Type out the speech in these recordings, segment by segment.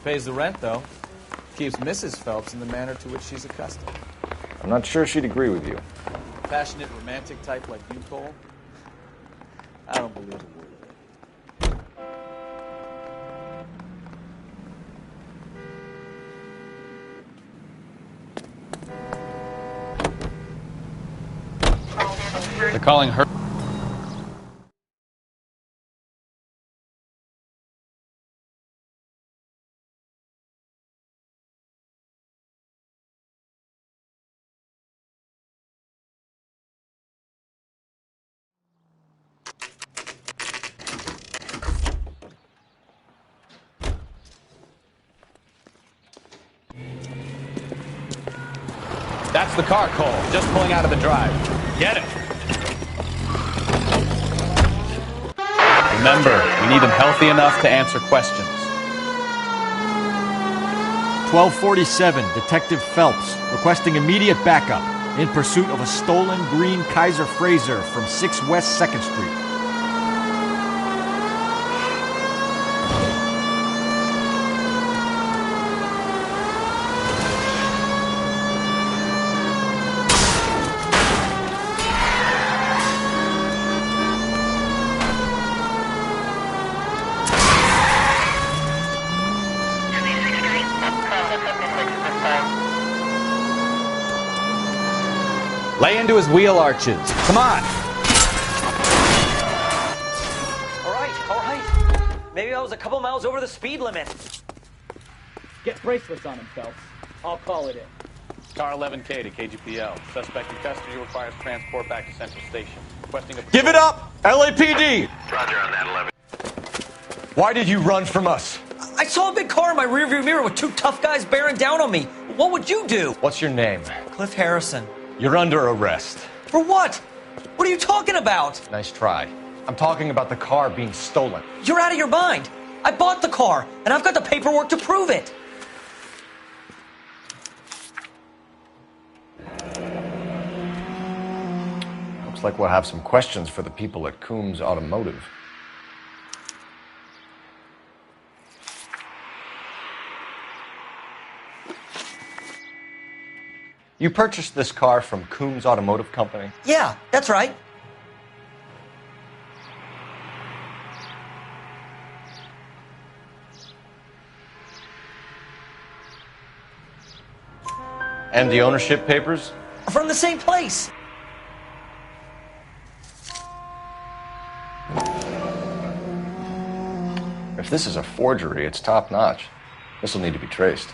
Pays the rent, though. Keeps Mrs. Phelps in the manner to which she's accustomed. I'm not sure she'd agree with you. Passionate, romantic type like you, Cole? I don't believe a word of it. They're calling her. That's the car, Cole. Just pulling out of the drive. Get it. Remember, we need him healthy enough to answer questions. 1247, Detective Phelps, requesting immediate backup in pursuit of a stolen green Kaiser Frazer from 6 West 2nd Street. Lay into his wheel arches. Come on. All right. Maybe I was a couple miles over the speed limit. Get bracelets on him, Phelps. I'll call it in. Car 11K to KGPL. Suspect in custody requires transport back to Central Station. Requesting a... Give it up! LAPD! Roger on that 11. Why did you run from us? I saw a big car in my rearview mirror with 2 tough guys bearing down on me. What would you do? What's your name? Cliff Harrison. You're under arrest. For what? What are you talking about? Nice try. I'm talking about the car being stolen. You're out of your mind. I bought the car, and I've got the paperwork to prove it. Looks like we'll have some questions for the people at Coombs Automotive. You purchased this car from Coombs Automotive Company? Yeah, that's right. And the ownership papers? From the same place. If this is a forgery, it's top-notch. This will need to be traced.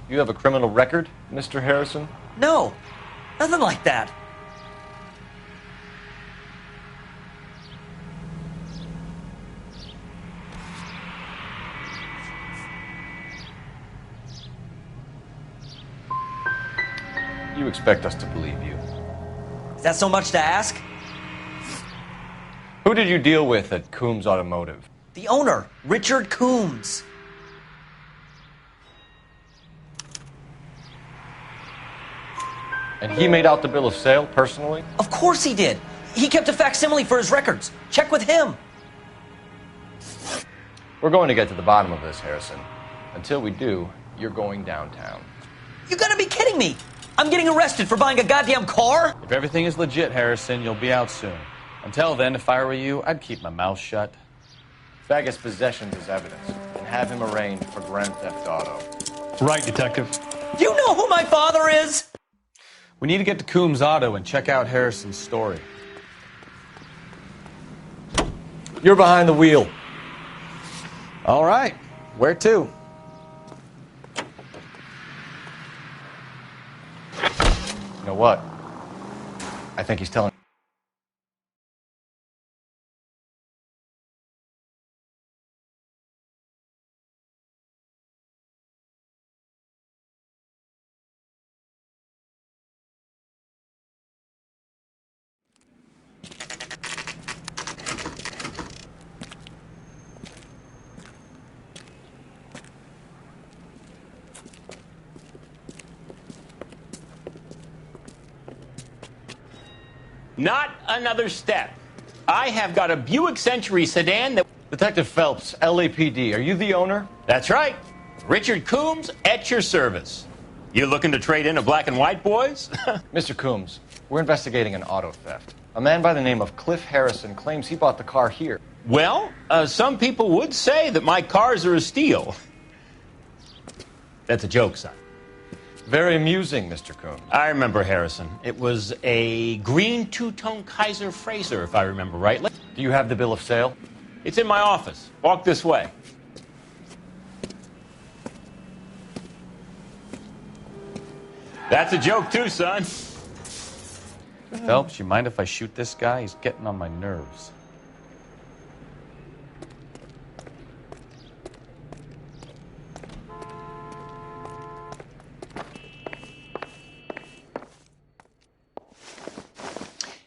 You have a criminal record, Mr. Harrison? No, nothing like that. You expect us to believe you. Is that so much to ask? Who did you deal with at Coombs Automotive? The owner, Richard Coombs. And he made out the bill of sale personally? Of course he did. He kept a facsimile for his records. Check with him. We're going to get to the bottom of this, Harrison. Until we do, you're going downtown. You gotta be kidding me. I'm getting arrested for buying a goddamn car? If everything is legit, Harrison, you'll be out soon. Until then, if I were you, I'd keep my mouth shut. Fag has possessions as evidence and have him arraigned for Grand Theft Auto. Right, Detective. You know who my father is? We need to get to Coombs Auto and check out Harrison's story. You're behind the wheel. All right. Where to? You know what? I think he's telling... Not another step. I have got a Buick Century sedan that... Detective Phelps, LAPD, are you the owner? That's right. Richard Coombs at your service. You looking to trade in a black and white, boys? Mr. Coombs, we're investigating an auto theft. A man by the name of Cliff Harrison claims he bought the car here. Well, some people would say that my cars are a steal. That's a joke, son. Very amusing, Mr. Coombs. I remember Harrison. It was a green two-tone Kaiser Frazer, if I remember right. Do you have the bill of sale? It's in my office. Walk this way. That's a joke, too, son. Phelps, you mind if I shoot this guy? He's getting on my nerves.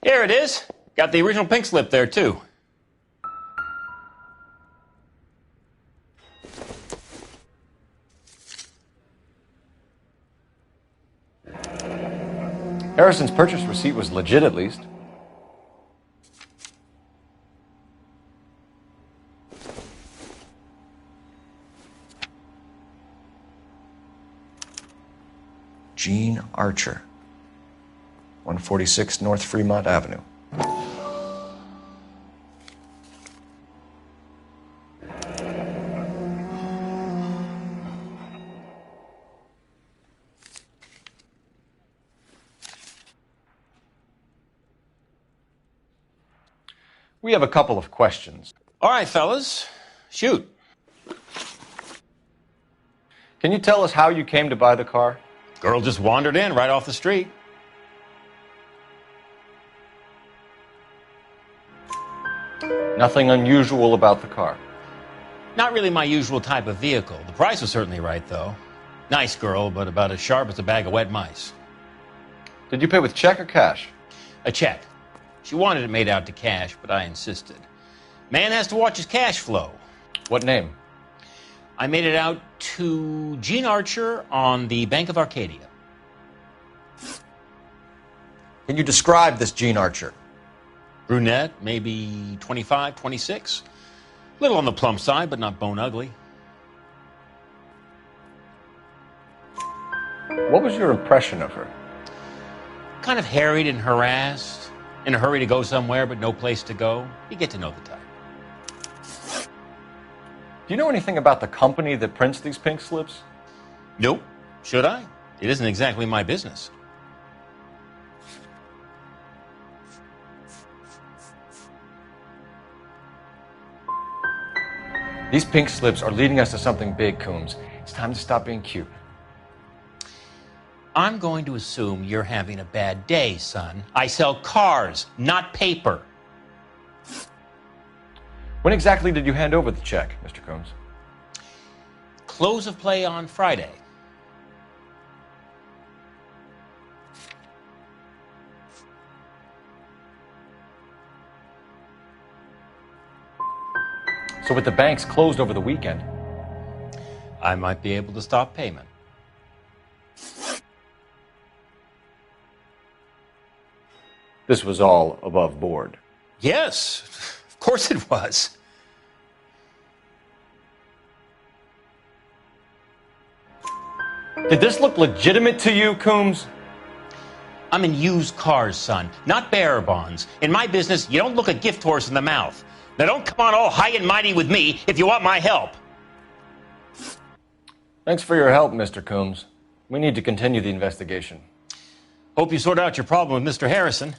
Here it is. Got the original pink slip there, too. Harrison's purchase receipt was legit, at least. Gene Archer, 146 North Fremont Avenue. We have a couple of questions. All right, fellas. Shoot. Can you tell us how you came to buy the car? Girl just wandered in right off the street. Nothing unusual about the car. Not really my usual type of vehicle. The price was certainly right, though. Nice girl, but about as sharp as a bag of wet mice. Did you pay with check or cash? A check. She wanted it made out to cash, but I insisted. Man has to watch his cash flow. What name? I made it out to Gene Archer on the Bank of Arcadia. Can you describe this Gene Archer? Brunette, maybe 25, 26. Little on the plump side, but not bone ugly. What was your impression of her? Kind of harried and harassed. In a hurry to go somewhere, but no place to go. You get to know the type. Do you know anything about the company that prints these pink slips? Nope. Should I? It isn't exactly my business. These pink slips are leading us to something big, Coombs. It's time to stop being cute. I'm going to assume you're having a bad day, son. I sell cars, not paper. When exactly did you hand over the check, Mr. Coombs? Close of play on Friday. So with the banks closed over the weekend, I might be able to stop payment. this was all above board. Yes, of course it was. Did this look legitimate to you, Coombs? I'm in used cars, son, not bearer bonds. In my business, you don't look a gift horse in the mouth. Now don't come on all high and mighty with me if you want my help. Thanks for your help, Mr. Coombs. We need to continue the investigation. Hope you sort out your problem with Mr. Harrison.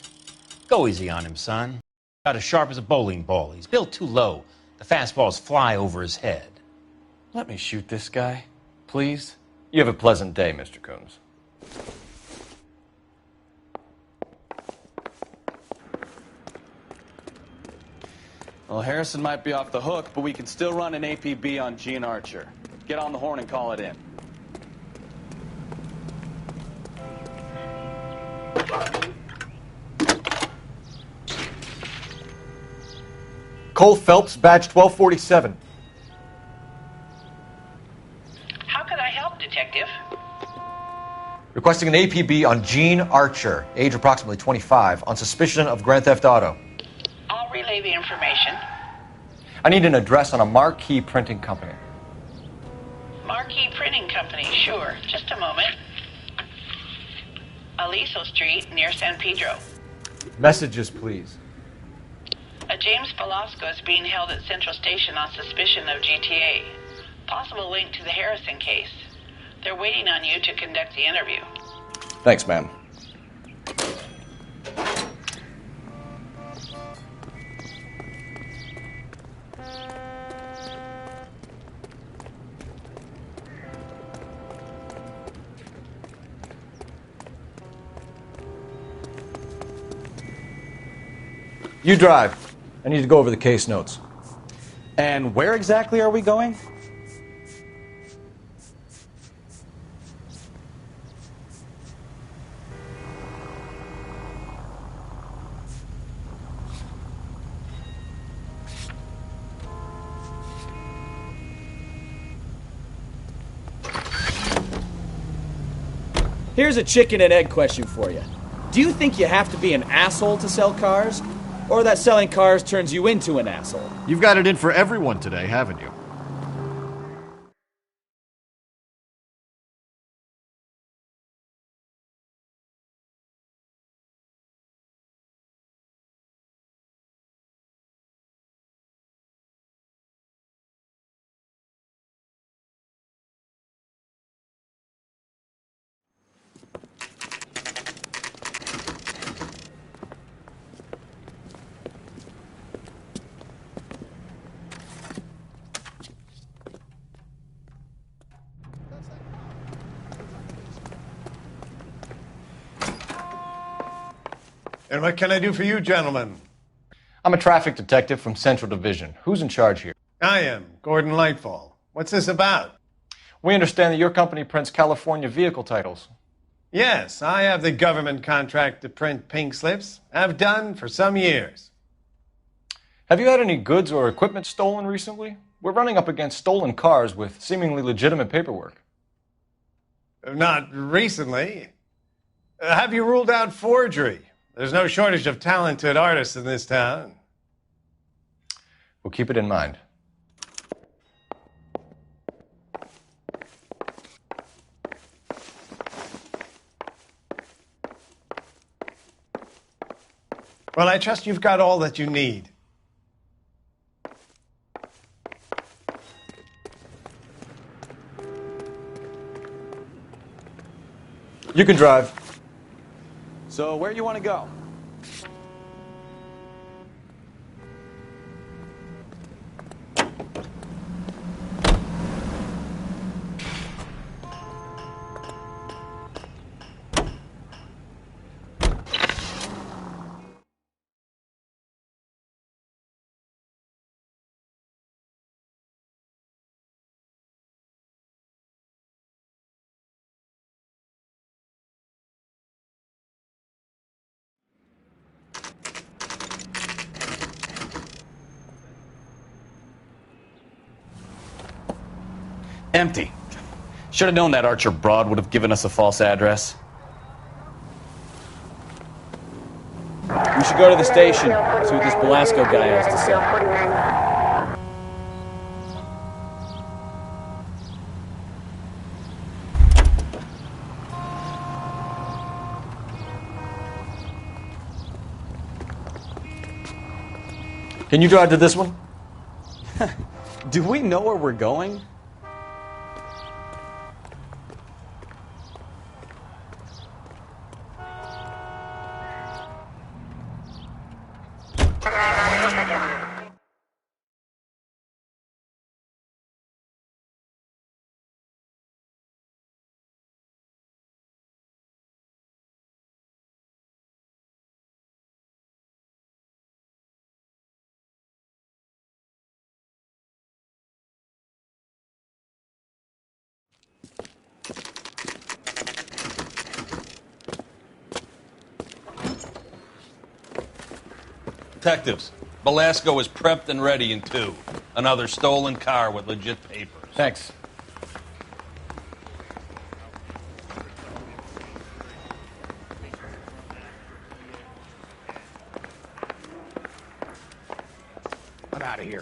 Go easy on him, son. About as sharp as a bowling ball. He's built too low. The fastballs fly over his head. Let me shoot this guy, please. You have a pleasant day, Mr. Coombs. Well, Harrison might be off the hook, but we can still run an APB on Gene Archer. Get on the horn and call it in. Cole Phelps, badge 1247. How can I help, Detective? Requesting an APB on Gene Archer, age approximately 25, on suspicion of Grand Theft Auto. I'll relay relay the information. I need an address on a marquee printing company. Marquee Printing Company, sure. Just a moment. Aliso Street, near San Pedro. Messages, please. A James Velasco is being held at Central Station on suspicion of GTA. Possible link to the Harrison case. They're waiting on you to conduct the interview. Thanks, ma'am. You drive. I need to go over the case notes. And where exactly are we going? Here's a chicken and egg question for you. Do you think you have to be an asshole to sell cars? Or that selling cars turns you into an asshole? You've got it in for everyone today, haven't you? And what can I do for you, gentlemen? I'm a traffic detective from Central Division. Who's in charge here? I am, Gordon Lightfall. What's this about? We understand that your company prints California vehicle titles. Yes, I have the government contract to print pink slips. I've done for some years. Have you had any goods or equipment stolen recently? We're running up against stolen cars with seemingly legitimate paperwork. Not recently. Have you ruled out forgery? There's no shortage of talented artists in this town. We'll keep it in mind. Well, I trust you've got all that you need. You can drive. So where you want to go? Empty. Should have known that Archer broad would have given us a false address. We should go to the station, see what this Velasco guy has to say. Can you drive to this one? Do we know where we're going? Detectives, Velasco is prepped and ready in 2. Another stolen car with legit papers. Thanks. I'm out of here.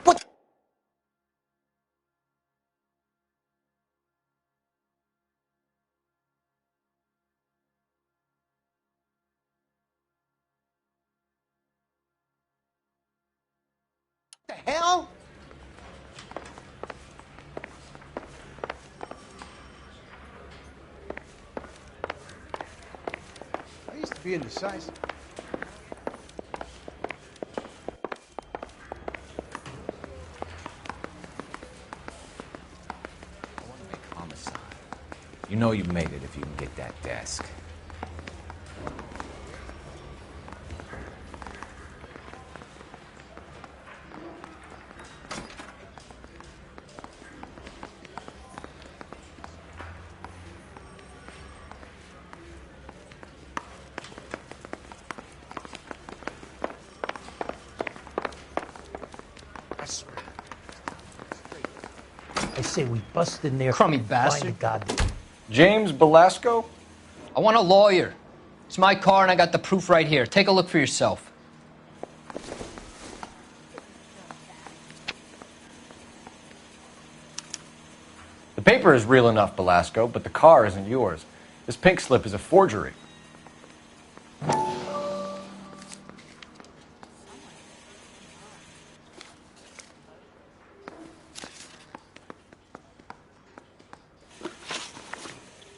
What the hell? I used to be indecisive. I want to make homicide. You know you made it if you can get that desk. I say we bust in there. Crummy find bastard. the goddamn. James Belasco? I want a lawyer. It's my car and I got the proof right here. Take a look for yourself. The paper is real enough, Belasco, but the car isn't yours. This pink slip is a forgery.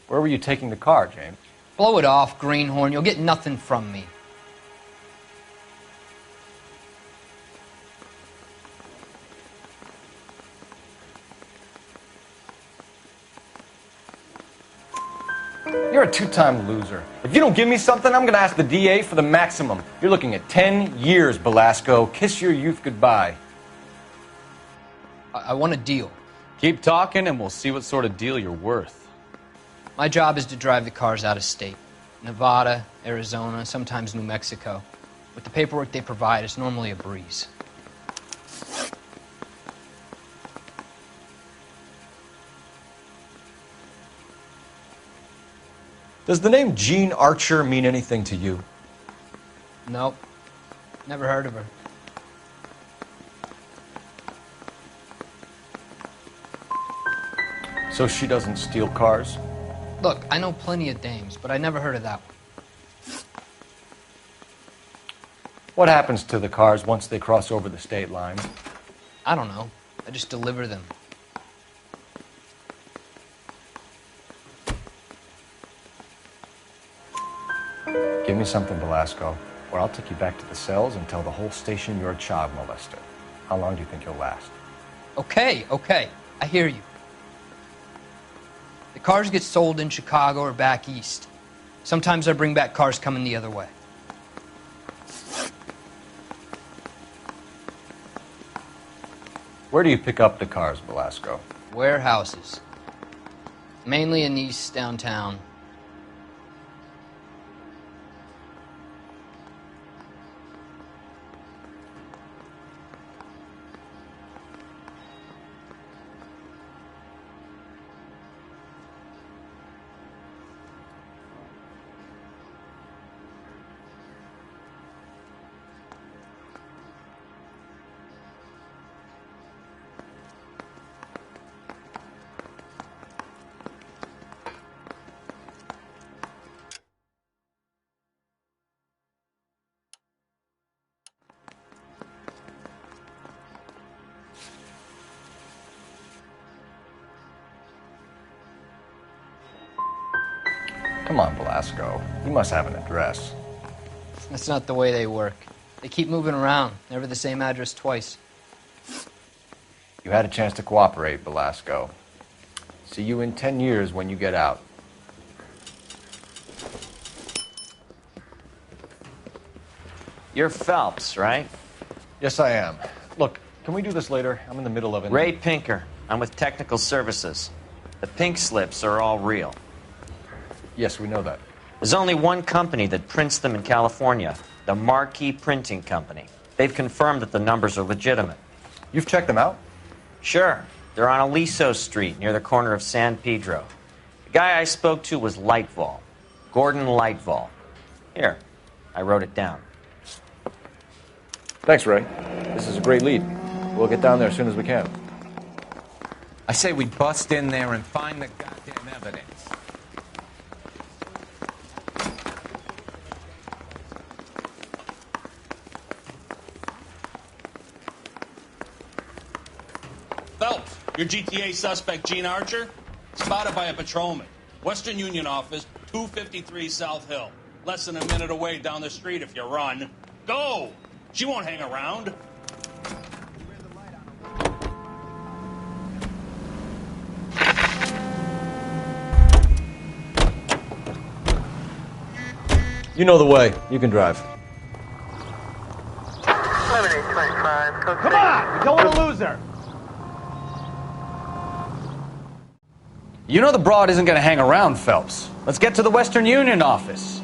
Where were you taking the car, James? Blow it off, greenhorn. You'll get nothing from me. You're a two-time loser. If you don't give me something, I'm going to ask the DA for the maximum. You're looking at 10 years, Belasco. Kiss your youth goodbye. I want a deal. Keep talking and we'll see what sort of deal you're worth. My job is to drive the cars out of state. Nevada, Arizona, sometimes New Mexico. With the paperwork they provide, it's normally a breeze. Does the name Jean Archer mean anything to you? Nope. Never heard of her. So she doesn't steal cars? Look, I know plenty of dames, but I never heard of that one. What happens to the cars once they cross over the state line? I don't know. I just deliver them. Give me something, Belasco, or I'll take you back to the cells and tell the whole station you're a child molester. How long do you think you'll last? Okay. I hear you. The cars get sold in Chicago or back east. Sometimes I bring back cars coming the other way. Where do you pick up the cars, Belasco? Warehouses. Mainly in East downtown. Come on, Belasco. You must have an address. That's not the way they work. They keep moving around, never the same address twice. You had a chance to cooperate, Belasco. See you in 10 years when you get out. You're Phelps, right? Yes, I am. Look, can we do this later? I'm in the middle of it. Ray Pinker. I'm with Technical Services. The pink slips are all real. Yes, we know that. There's only one company that prints them in California, the Marquee Printing Company. They've confirmed that the numbers are legitimate. You've checked them out? Sure. They're on Aliso Street, near the corner of San Pedro. The guy I spoke to was Lightval, Gordon Lightval. Here, I wrote it down. Thanks, Ray. This is a great lead. We'll get down there as soon as we can. I say we bust in there and find the goddamn evidence. Phelps, your GTA suspect, Gene Archer, spotted by a patrolman. Western Union office, 253 South Hill. Less than a minute away down the street if you run. Go! She won't hang around. You know the way. You can drive. 7825. Come on! We don't want to lose her! You know the broad isn't going to hang around, Phelps. Let's get to the Western Union office.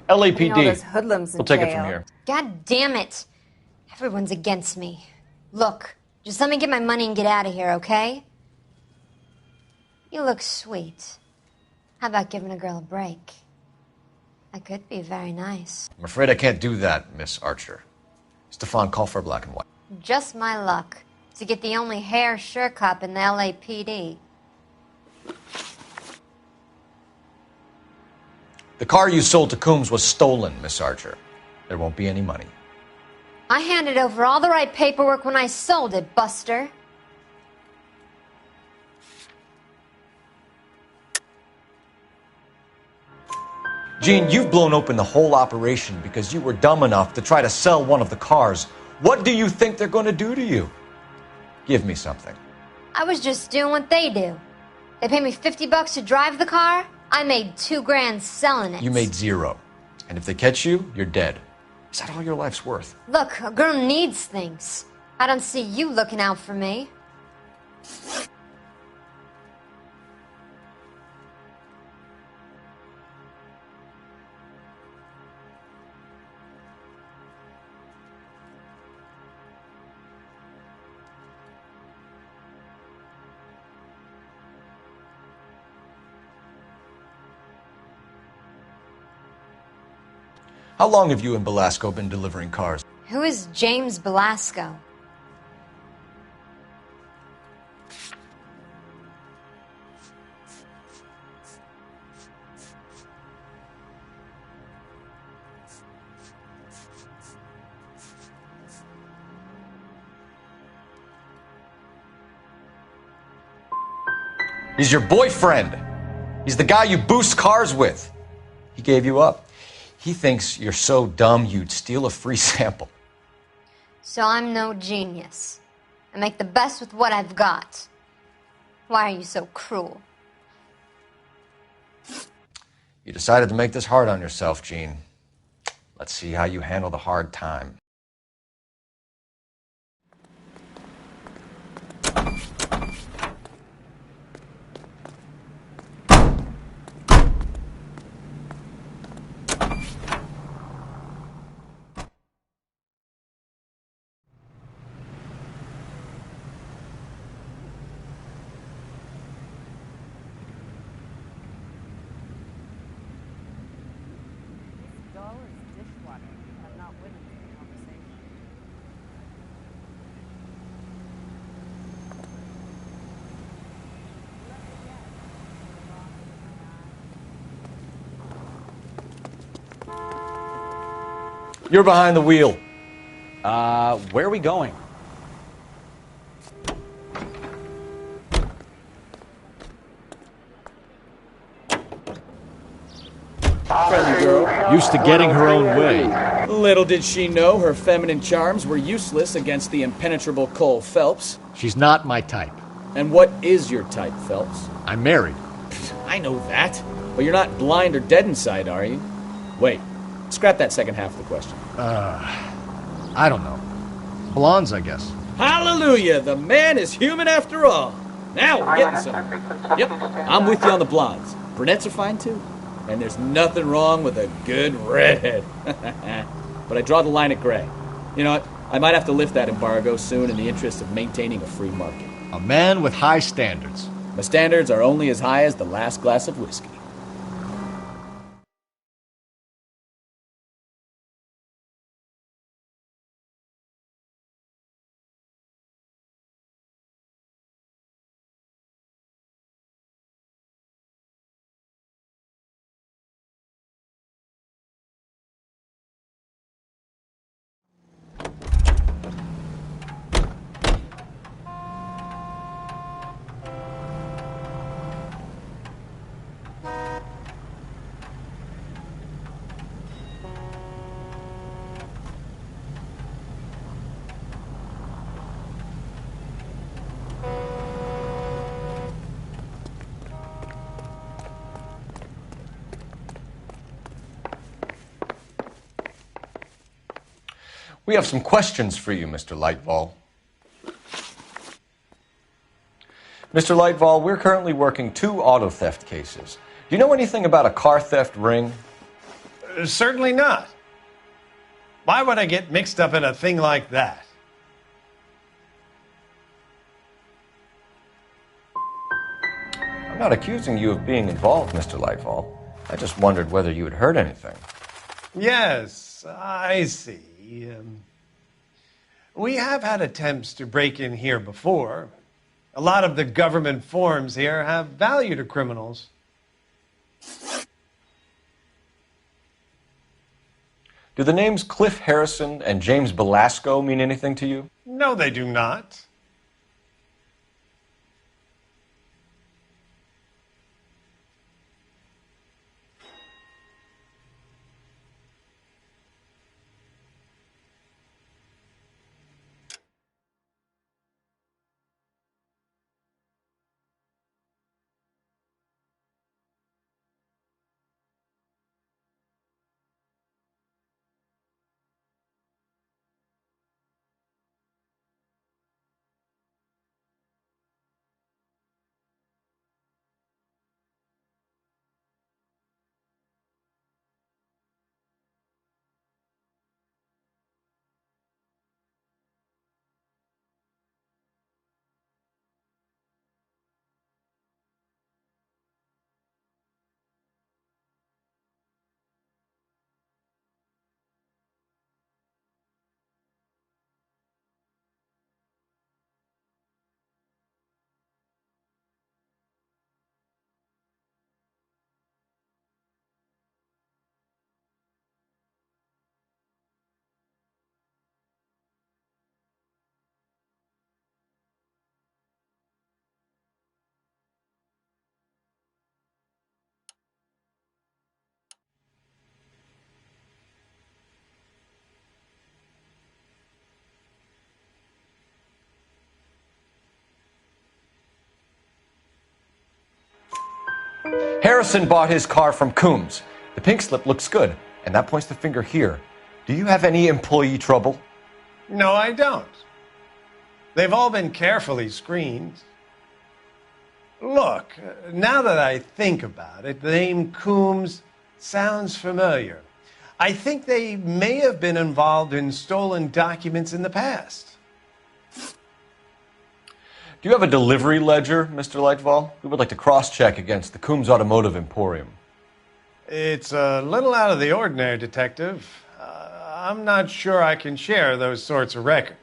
LAPD. You know, those hoodlums in We'll take it jail. from here. God damn it. Everyone's against me. Look, just let me get my money and get out of here, okay? You look sweet. How about giving a girl a break? That could be very nice. I'm afraid I can't do that, Miss Archer. Stefan, call for black and white. Just my luck to get the only hair sure cop in the LAPD. The car you sold to Coombs was stolen, Miss Archer. There won't be any money. I handed over all the right paperwork when I sold it, Buster. Gene, you've blown open the whole operation because you were dumb enough to try to sell one of the cars. What do you think they're going to do to you? Give me something. I was just doing what they do. They paid me $50 to drive the car. I made $2 grand selling it. You made zero. And if they catch you, you're dead. Is that all your life's worth? Look, a girl needs things. I don't see you looking out for me. How long have you and Belasco been delivering cars? Who is James Belasco? He's your boyfriend. He's the guy you boost cars with. He gave you up. He thinks you're so dumb you'd steal a free sample. So I'm no genius. I make the best with what I've got. Why are you so cruel? You decided to make this hard on yourself, Gene. Let's see how you handle the hard time. You're behind the wheel. Where are we going? Friendly girl. Used to getting her own way. Little did she know her feminine charms were useless against the impenetrable Cole Phelps. She's not my type. And what is your type, Phelps? I'm married. I know that. But you're not blind or dead inside, are you? Wait. Scrap that second half of the question. I don't know. Blondes, I guess. Hallelujah! The man is human after all. Now we're getting somewhere. Yep, I'm with you on the blondes. Brunettes are fine too. And there's nothing wrong with a good redhead. But I draw the line at gray. You know what? I might have to lift that embargo soon in the interest of maintaining a free market. A man with high standards. My standards are only as high as the last glass of whiskey. We have some questions for you, Mr. Lightval. Mr. Lightval, we're currently working 2 auto theft cases. Do you know anything about a car theft ring? Certainly not. Why would I get mixed up in a thing like that? I'm not accusing you of being involved, Mr. Lightval. I just wondered whether you had heard anything. Yes, I see. We have had attempts to break in here before. A lot of the government forms here have value to criminals. Do the names Cliff Harrison and James Belasco mean anything to you? No, they do not. Harrison bought his car from Coombs. The pink slip looks good, and that points the finger here. Do you have any employee trouble? No, I don't. They've all been carefully screened. Look, now that I think about it, the name Coombs sounds familiar. I think they may have been involved in stolen documents in the past. Do you have a delivery ledger, Mr. Lightval? We would like to cross-check against the Coombs Automotive Emporium. It's a little out of the ordinary, Detective. I'm not sure I can share those sorts of records.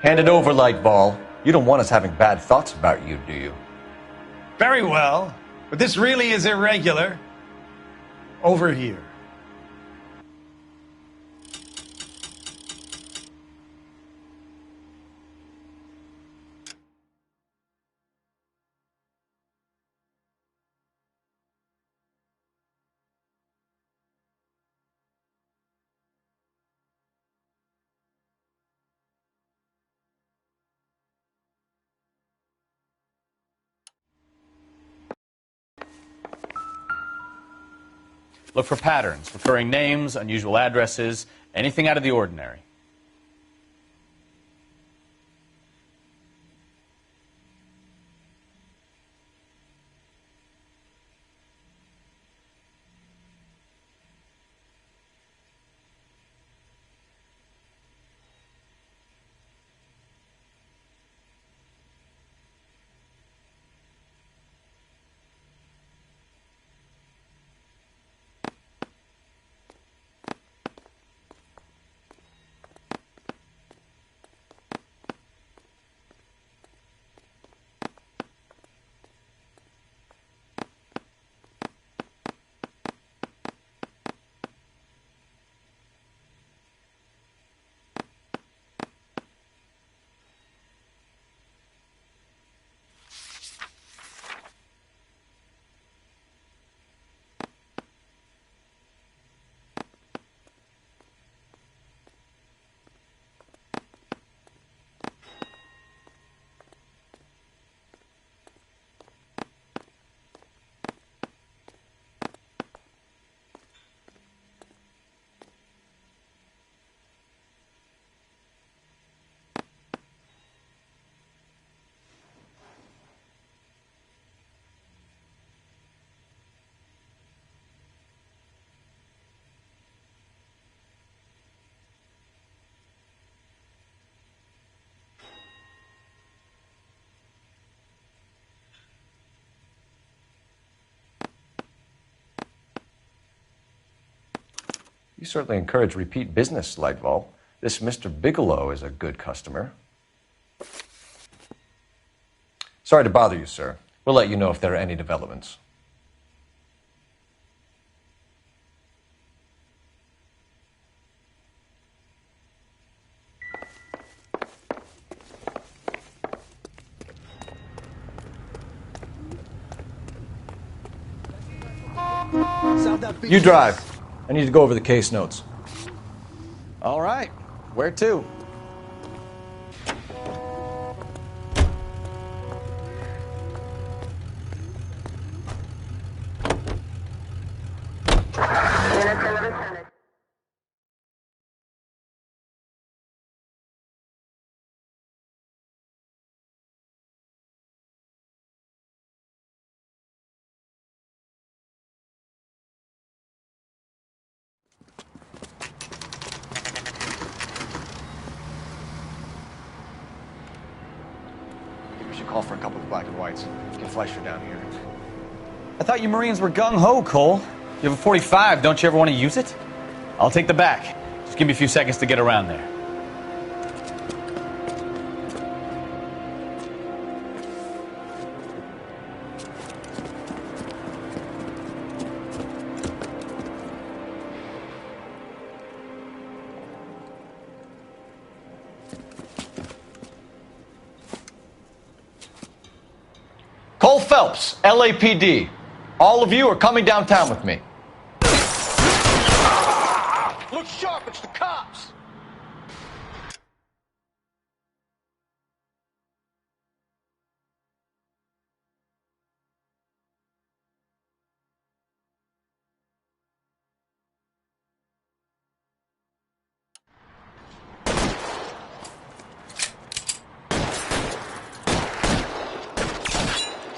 Hand it over, Lightball. You don't want us having bad thoughts about you, do you? Very well, but this really is irregular. Over here. Look for patterns, recurring names, unusual addresses, anything out of the ordinary. You certainly encourage repeat business, Lightball. This Mr. Bigelow is a good customer. Sorry to bother you, sir. We'll let you know if there are any developments. You drive. I need to go over the case notes. All right. Where to? Call for a couple of black and whites. Get Fleischer down here. I thought you Marines were gung-ho, Cole. You have a 45. Don't you ever want to use it? I'll take the back. Just give me a few seconds to get around there. Cole Phelps, LAPD. All of you are coming downtown with me. Look sharp, it's the cops!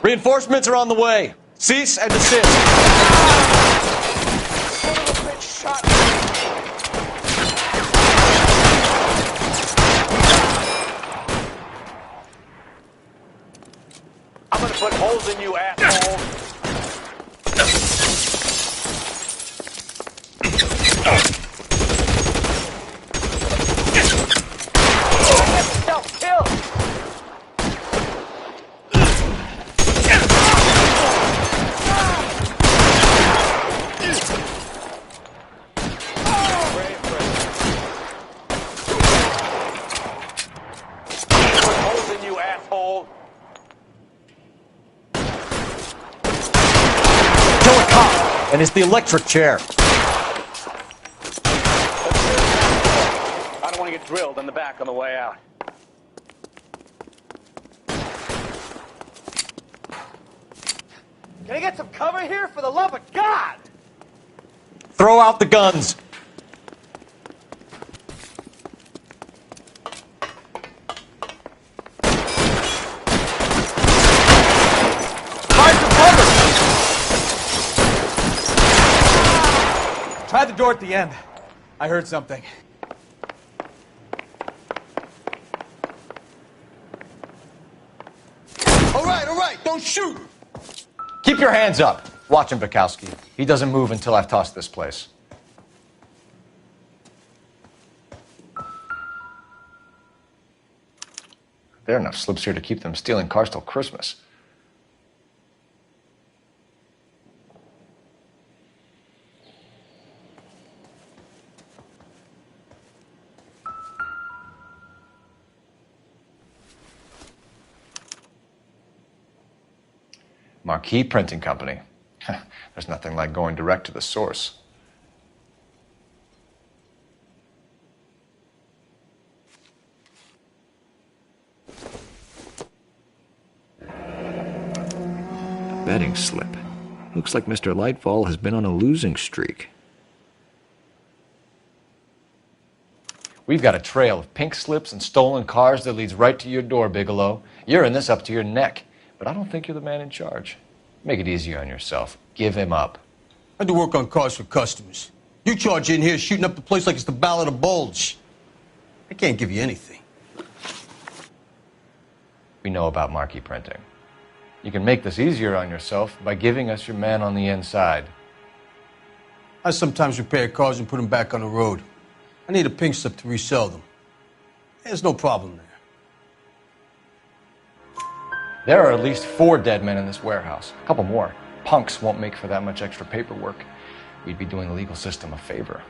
Reinforcements are on the way. Cease and desist. I'm gonna put holes in you, asshole! And it's the electric chair. I don't want to get drilled in the back on the way out. Can I get some cover here, for the love of God? Throw out the guns. Try the door at the end. I heard something. All right, don't shoot! Keep your hands up. Watch him, Bukowski. He doesn't move until I've tossed this place. There are enough slips here to keep them stealing cars till Christmas. Marquee Printing Company. There's nothing like going direct to the source. Betting slip. Looks like Mr. Lightfall has been on a losing streak. We've got a trail of pink slips and stolen cars that leads right to your door, Bigelow. You're in this up to your neck, but I don't think you're the man in charge. Make it easier on yourself. Give him up. I do work on cars for customers. You charge in here shooting up the place like it's the Ballad of Bulge. I can't give you anything. We know about Marquee Printing. You can make this easier on yourself by giving us your man on the inside. I sometimes repair cars and put them back on the road. I need a pink slip to resell them. There's no problem there. There are at least 4 dead men in this warehouse. A couple more. Punks won't make for that much extra paperwork. We'd be doing the legal system a favor.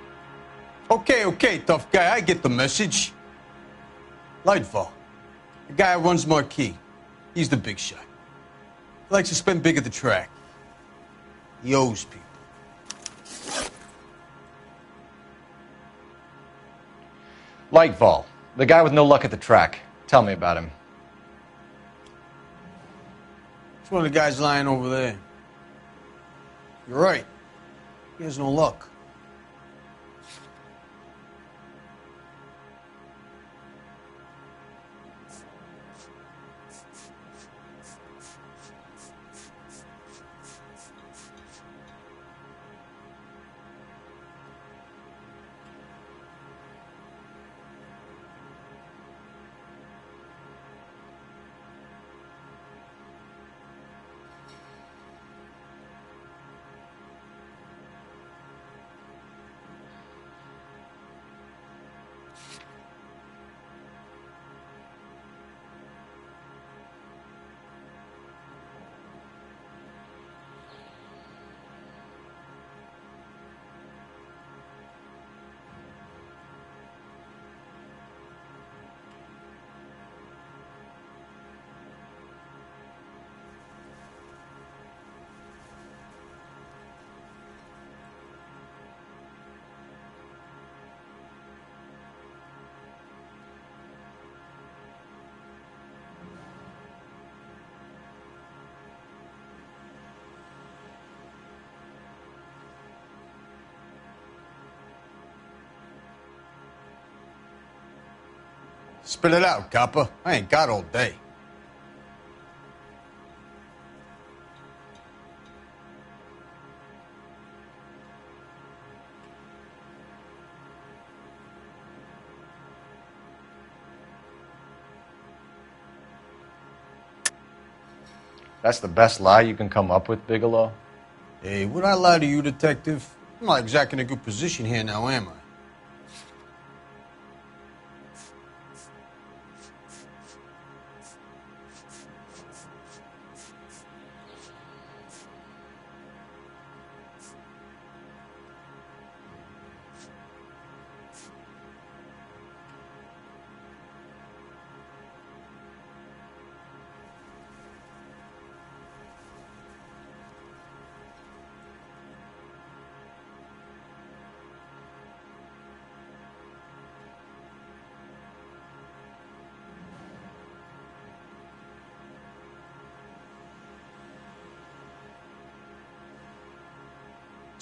Okay, tough guy. I get the message. Lightfall, the guy who runs Marquee. He's the big shot. He likes to spend big at the track. He owes people. Lightfall, the guy with no luck at the track. Tell me about him. It's one of the guys lying over there. You're right. He has no luck. Spit it out, copper. I ain't got all day. That's the best lie you can come up with, Bigelow? Hey, would I lie to you, detective? I'm not exactly in a good position here now, am I?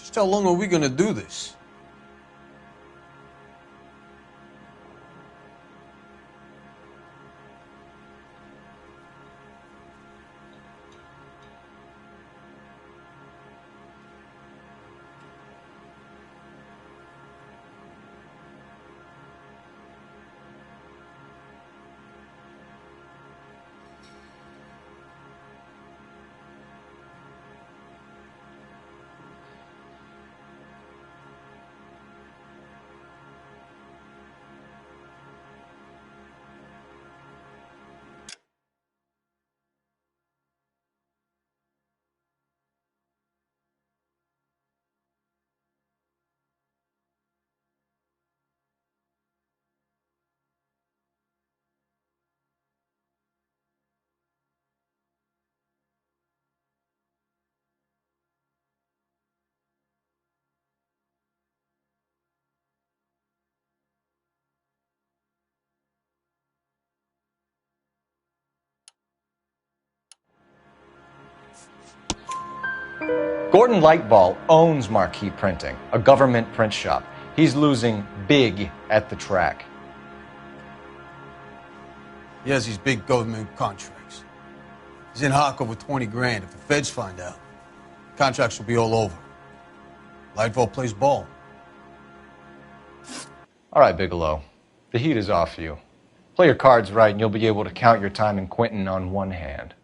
Just how long are we gonna do this? Gordon Lightball owns Marquee Printing, a government print shop. He's losing big at the track. He has these big government contracts. He's in hock over 20 grand. If the feds find out, contracts will be all over. Lightfall plays ball. All right, Bigelow. The heat is off you. Play your cards right and you'll be able to count your time in Quentin on one hand.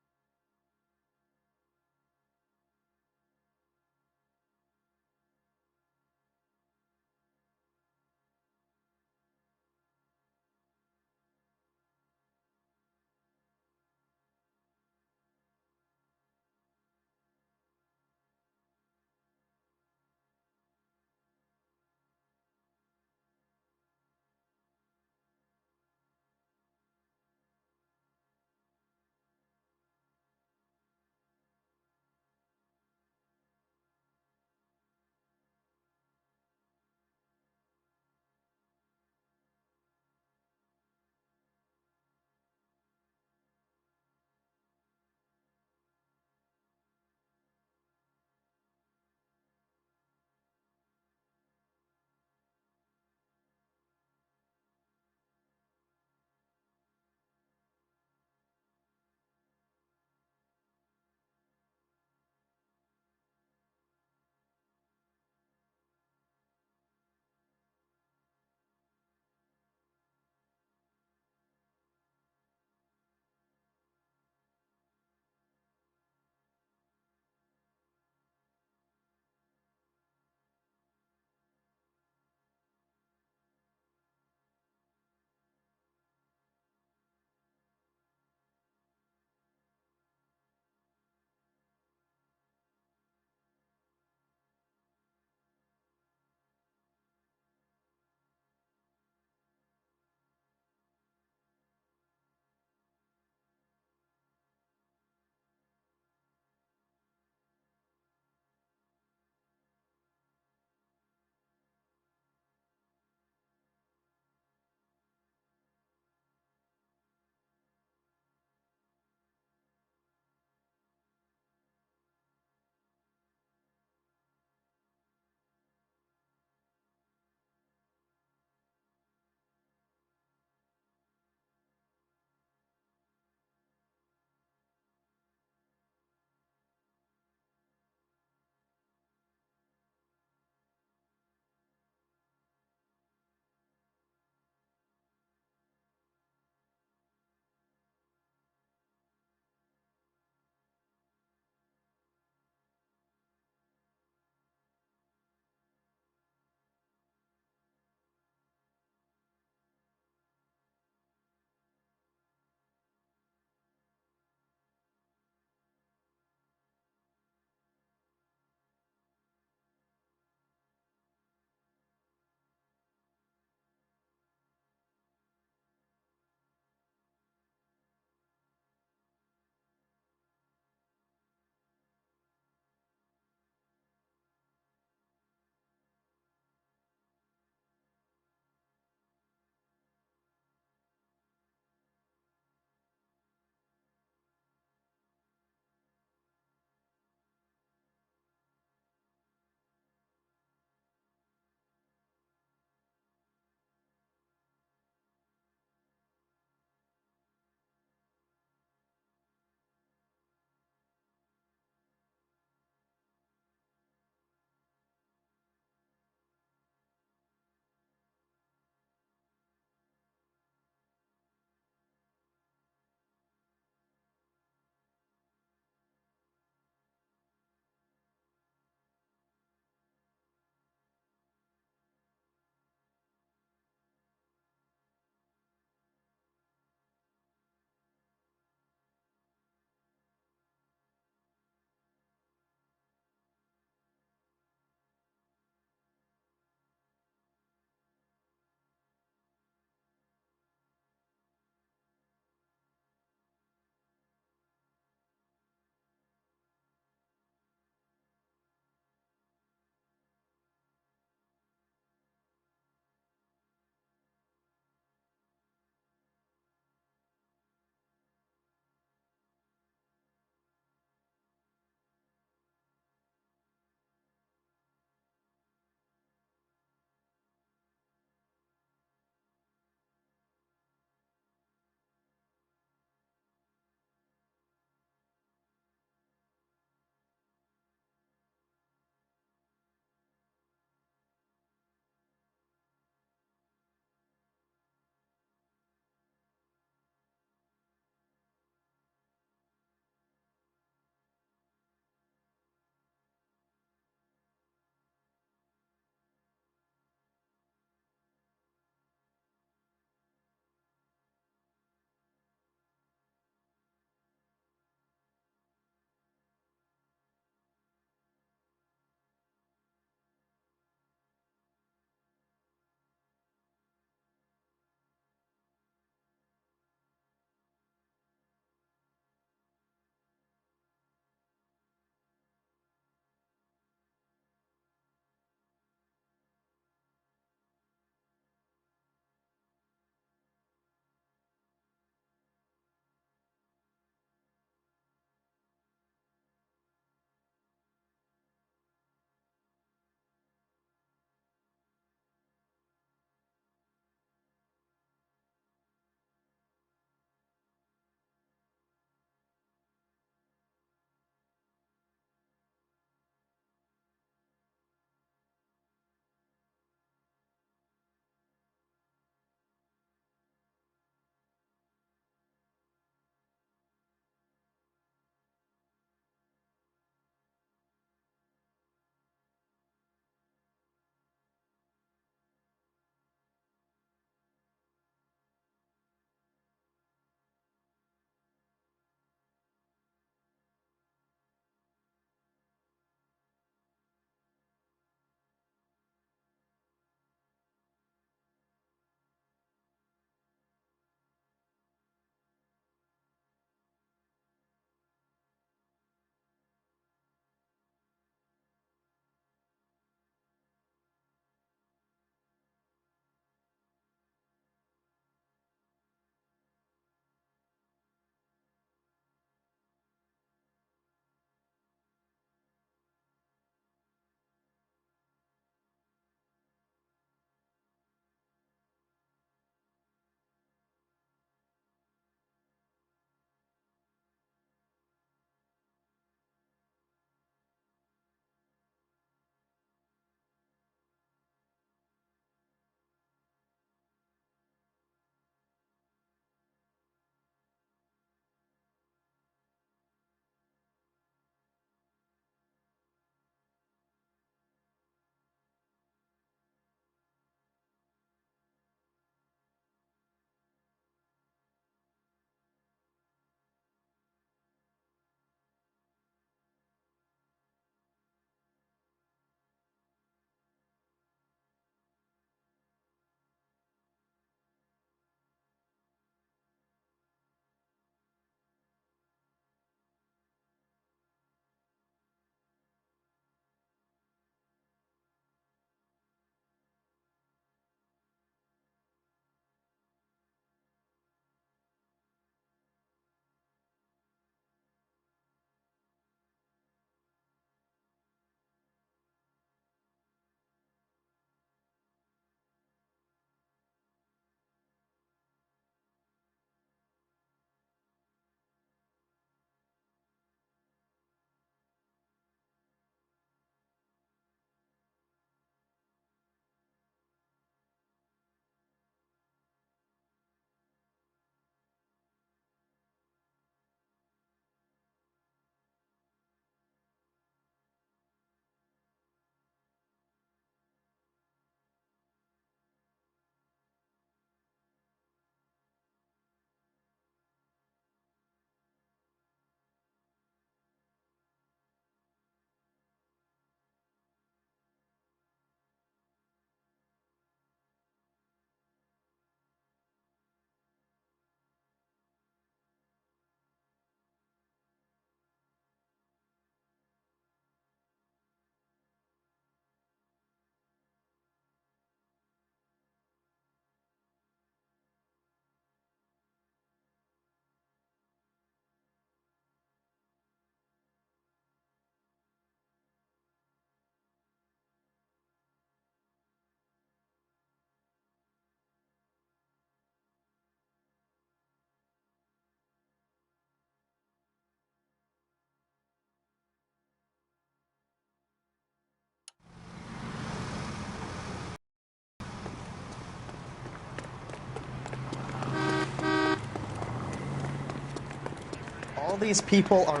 All these people are...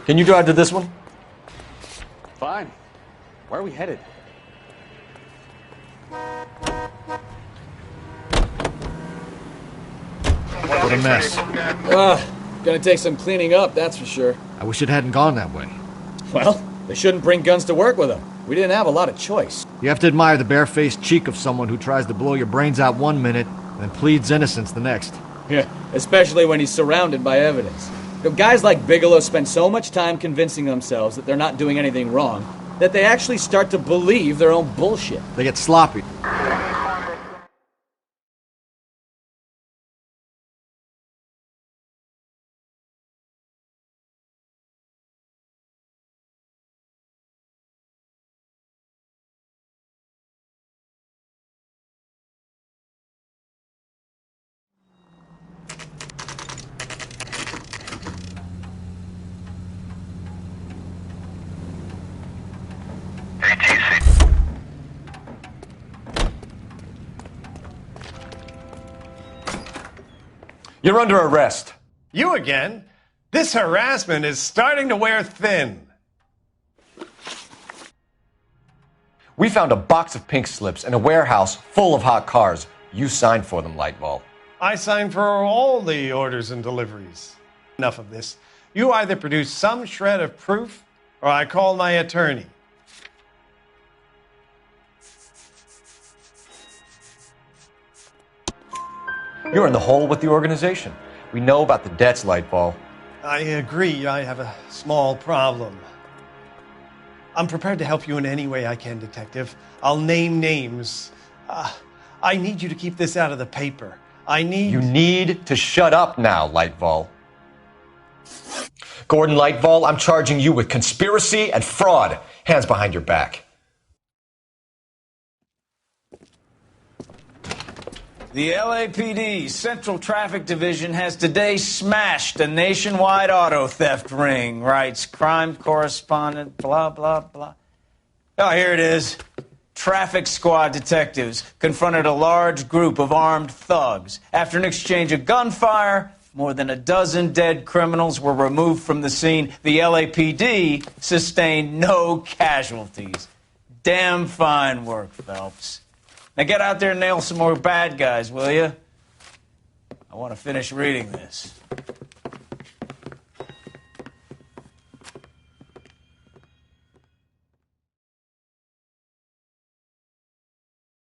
Can you drive to this one? Fine. Where are we headed? What a mess. Gonna take some cleaning up, that's for sure. I wish it hadn't gone that way. Well, they shouldn't bring guns to work with them. We didn't have a lot of choice. You have to admire the barefaced cheek of someone who tries to blow your brains out one minute and pleads innocence the next. Yeah, especially when he's surrounded by evidence. You know, guys like Bigelow spend so much time convincing themselves that they're not doing anything wrong that they actually start to believe their own bullshit. They get sloppy. You're under arrest. You again? This harassment is starting to wear thin. We found a box of pink slips in a warehouse full of hot cars. You signed for them, Lightball. I signed for all the orders and deliveries. Enough of this. You either produce some shred of proof, or I call my attorney. You're in the hole with the organization. We know about the debts, Lightball. I agree. I have a small problem. I'm prepared to help you in any way I can, Detective. I'll name names. I need you to keep this out of the paper. You need to shut up now, Lightball. Gordon Lightball, I'm charging you with conspiracy and fraud. Hands behind your back. The LAPD Central Traffic Division has today smashed a nationwide auto theft ring, writes crime correspondent, blah, blah, blah. Oh, here it is. Traffic squad detectives confronted a large group of armed thugs. After an exchange of gunfire, more than a dozen dead criminals were removed from the scene. The LAPD sustained no casualties. Damn fine work, Phelps. Now get out there and nail some more bad guys, will you? I want to finish reading this.